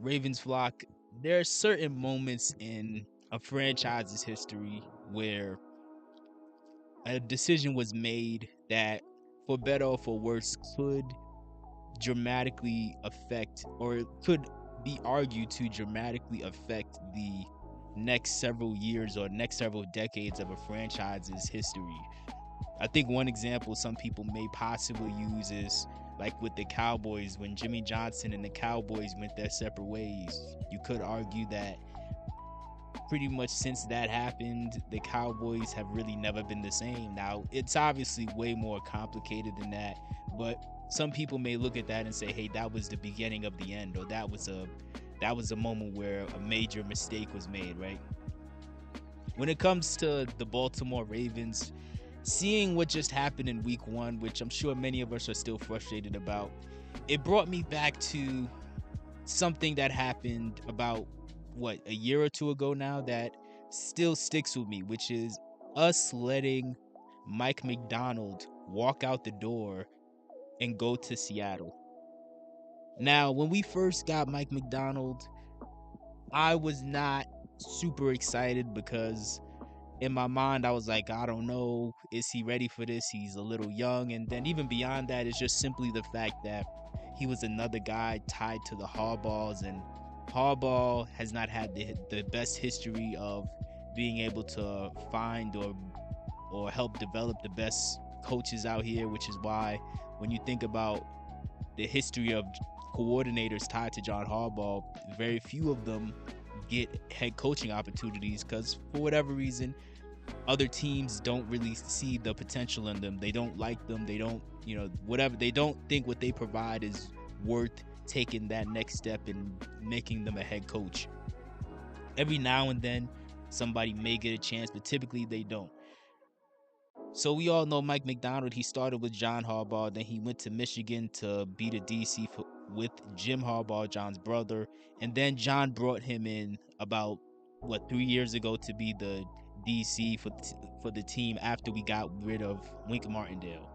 Ravens flock, there are certain moments in a franchise's history where a decision was made that, for better or for worse, could dramatically affect, or it could be argued to dramatically affect the next several years or next several decades of a franchise's history. I think one example some people may possibly use is like with the Cowboys when Jimmy Johnson and the Cowboys went their separate ways. You could argue that pretty much since that happened, the Cowboys have really never been the same. Now, it's obviously way more complicated than that, but some people may look at that and say, "Hey, that was the beginning of the end," or that was a moment where a major mistake was made, right? When it comes to the Baltimore Ravens, seeing what just happened in week 1, which I'm sure many of us are still frustrated about, it brought me back to something that happened about a year or two ago now that still sticks with me, which is us letting Mike McDonald walk out the door and go to Seattle. Now, when we first got Mike McDonald, I was not super excited because in my mind I was like, I don't know, is he ready for this? He's a little young. And then even beyond that, it's just simply the fact that he was another guy tied to the Harbaughs, and Harbaugh has not had the best history of being able to find or help develop the best coaches out here, which is why when you think about the history of coordinators tied to John Harbaugh, very few of them get head coaching opportunities because for whatever reason other teams don't really see the potential in them. They don't like them. They don't, whatever. They don't think what they provide is worth taking that next step and making them a head coach. Every now and then somebody may get a chance, but typically they don't. So we all know Mike McDonald. He started with John Harbaugh, then he went to Michigan to be the DC with Jim Harbaugh, John's brother, and then John brought him in about 3 years ago to be the DC for the team after we got rid of Wink Martindale.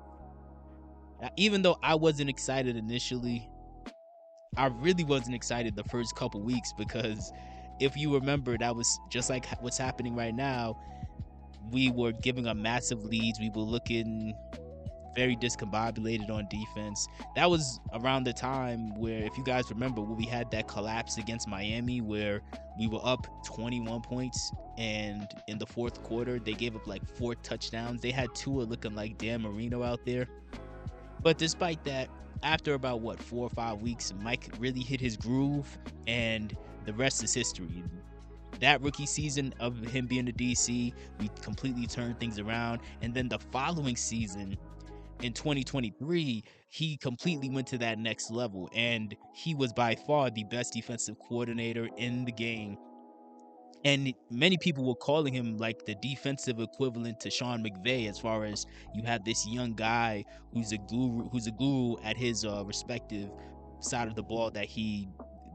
Now, even though I wasn't excited initially, I really wasn't excited the first couple weeks because if you remember, that was just like what's happening right now. We were giving up massive leads. We were looking very discombobulated on defense. That was around the time where, if you guys remember, when we had that collapse against Miami where we were up 21 points and in the fourth quarter they gave up like 4 touchdowns. They had Tua looking like Dan Marino out there. But despite that, after about 4 or 5 weeks, Mike really hit his groove and the rest is history. That rookie season of him being the DC, we completely turned things around. And then the following season, in 2023, he completely went to that next level. And he was by far the best defensive coordinator in the game. And many people were calling him like the defensive equivalent to Sean McVay, as far as you have this young guy who's a guru at his respective side of the ball that he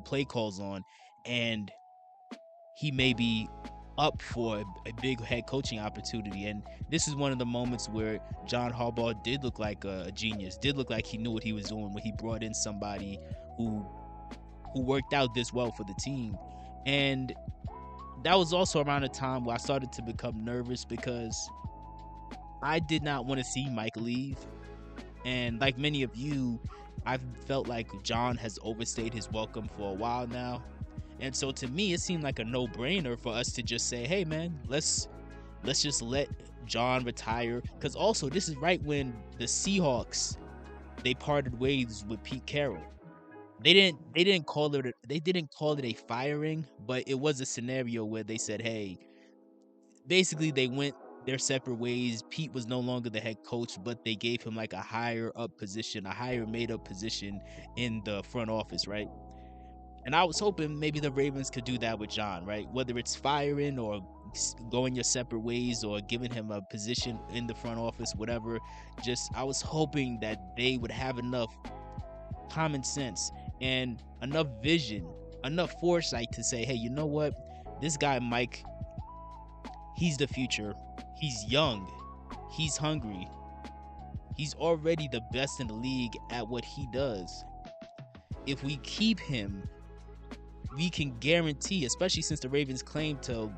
play calls on. And he may be up for a big head coaching opportunity. And this is one of the moments where John Harbaugh did look like a genius, did look like he knew what he was doing when he brought in somebody who worked out this well for the team. And that was also around a time where I started to become nervous because I did not want to see Mike leave. And like many of you, I've felt like John has overstayed his welcome for a while now. And so to me, it seemed like a no-brainer for us to just say, hey, man, let's just let John retire. Because also, this is right when the Seahawks, they parted ways with Pete Carroll. They didn't call it a firing, but it was a scenario where they said, hey, basically they went their separate ways. Pete was no longer the head coach, but they gave him like a higher made up position in the front office, right? And I was hoping maybe the Ravens could do that with John, right? Whether it's firing or going your separate ways or giving him a position in the front office, whatever. I was hoping that they would have enough common sense and enough vision, enough foresight to say, hey, you know what? This guy, Mike, he's the future. He's young. He's hungry. He's already the best in the league at what he does. If we keep him, we can guarantee, especially since the Ravens claim to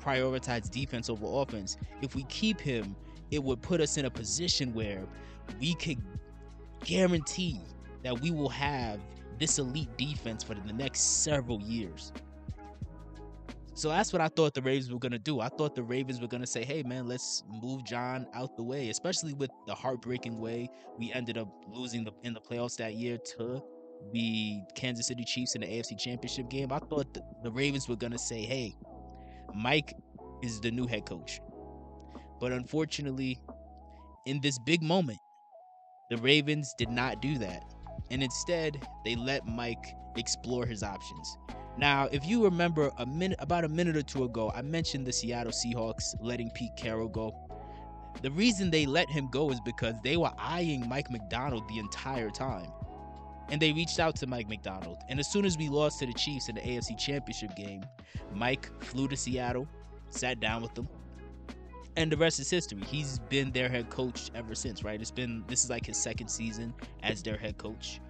prioritize defense over offense, if we keep him, it would put us in a position where we could guarantee that we will have this elite defense for the next several years. So that's what I thought the Ravens were going to do. I thought the Ravens were going to say, hey, man, let's move John out the way, especially with the heartbreaking way we ended up losing in the playoffs that year to the Kansas City Chiefs in the AFC Championship game. I thought the Ravens were going to say, hey, Mike is the new head coach. But unfortunately, in this big moment, the Ravens did not do that. And instead, they let Mike explore his options. Now, if you remember about a minute or two ago, I mentioned the Seattle Seahawks letting Pete Carroll go. The reason they let him go is because they were eyeing Mike McDonald the entire time. And they reached out to Mike McDonald. And as soon as we lost to the Chiefs in the AFC Championship game, Mike flew to Seattle, sat down with them, and the rest is history. He's been their head coach ever since, right? This is like his second season as their head coach.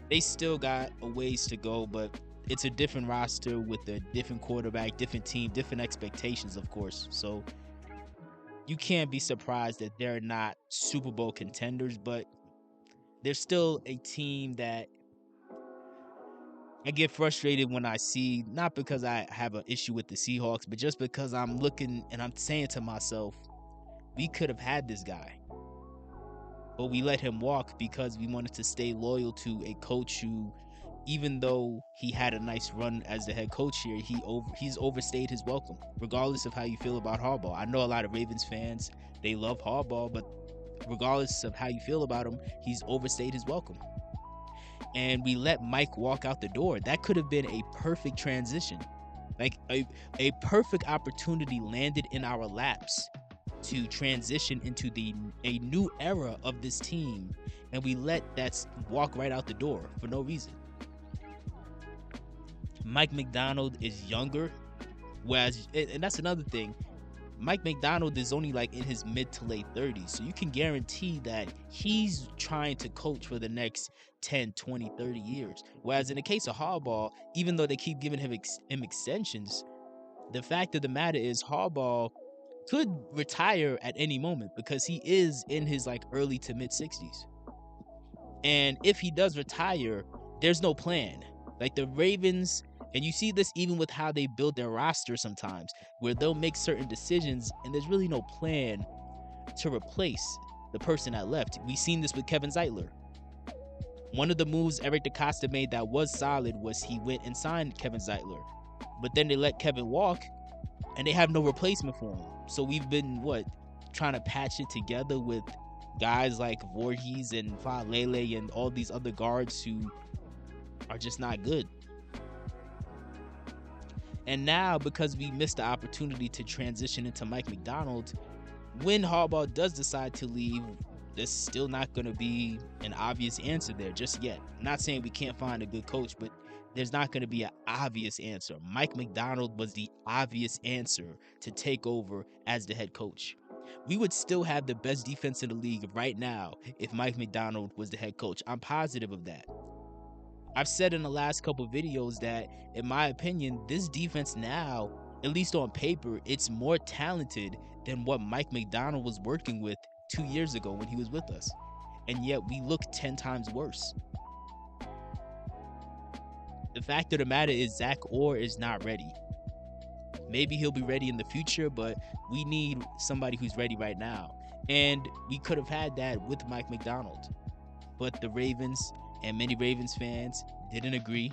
They still got a ways to go, but it's a different roster with a different quarterback, different team, different expectations, of course. So you can't be surprised that they're not Super Bowl contenders, but they're still a team that I get frustrated when I see, not because I have an issue with the Seahawks, but just because I'm looking and I'm saying to myself, we could have had this guy, but we let him walk because we wanted to stay loyal to a coach who, even though he had a nice run as the head coach here, he's overstayed his welcome, regardless of how you feel about Harbaugh. I know a lot of Ravens fans, they love Harbaugh, but regardless of how you feel about him, he's overstayed his welcome. And we let Mike walk out the door. That could have been a perfect transition. Like a perfect opportunity landed in our laps to transition into a new era of this team, and we let that walk right out the door for no reason. Mike McDonald is younger, whereas, and that's another thing, Mike McDonald is only like in his mid to late 30s, so you can guarantee that he's trying to coach for the next 10, 20, 30 years. Whereas in the case of Harbaugh, even though they keep giving him extensions, the fact of the matter is Harbaugh could retire at any moment because he is in his like early to mid 60s. And if he does retire, there's no plan. Like the Ravens, and you see this even with how they build their roster sometimes, where they'll make certain decisions and there's really no plan to replace the person that left. We've seen this with Kevin Zeitler. One of the moves Eric DeCosta made that was solid was he went and signed Kevin Zeitler. But then they let Kevin walk and they have no replacement for him. So we've been, trying to patch it together with guys like Voorhees and Falele and all these other guards who are just not good. And now, because we missed the opportunity to transition into Mike McDonald, when Harbaugh does decide to leave, there's still not going to be an obvious answer there just yet. I'm not saying we can't find a good coach, but there's not going to be an obvious answer. Mike McDonald was the obvious answer to take over as the head coach. We would still have the best defense in the league right now if Mike McDonald was the head coach. I'm positive of that. I've said in the last couple videos that, in my opinion, this defense now, at least on paper, it's more talented than what Mike McDonald was working with 2 years ago when he was with us. And yet we look 10 times worse. The fact of the matter is Zach Orr is not ready. Maybe he'll be ready in the future, but we need somebody who's ready right now. And we could have had that with Mike McDonald. But the Ravens and many Ravens fans didn't agree.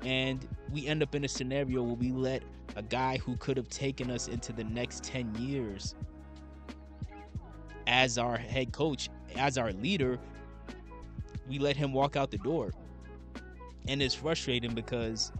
And we end up in a scenario where we let a guy who could have taken us into the next 10 years as our head coach, as our leader, we let him walk out the door. And it's frustrating because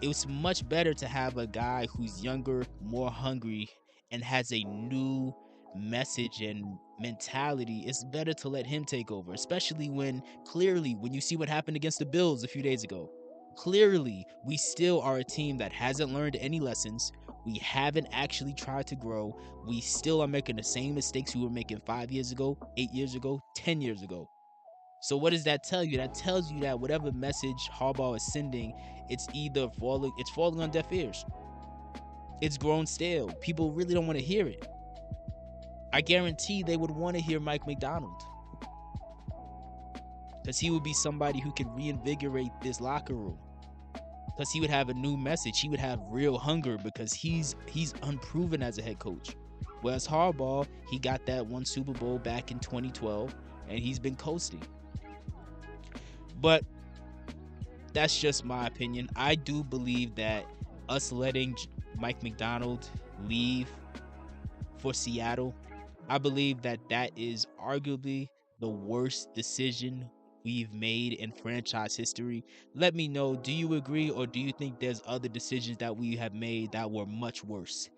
it was much better to have a guy who's younger, more hungry, and has a new message and mentality. It's better to let him take over, especially when clearly, when you see what happened against the Bills a few days ago, clearly we still are a team that hasn't learned any lessons. We haven't actually tried to grow. We still are making the same mistakes we were making 5 years ago, 8 years ago, 10 years ago. So what does that tell you? That tells you that whatever message Harbaugh is sending, it's falling on deaf ears. It's grown stale. People really don't want to hear it. I guarantee they would want to hear Mike McDonald, because he would be somebody who could reinvigorate this locker room. Because he would have a new message. He would have real hunger, because he's unproven as a head coach. Whereas Harbaugh, he got that one Super Bowl back in 2012, and he's been coasting. But that's just my opinion. I do believe that us letting Mike McDonald leave for Seattle, I believe that is arguably the worst decision we've made in franchise history. Let me know, do you agree, or do you think there's other decisions that we have made that were much worse?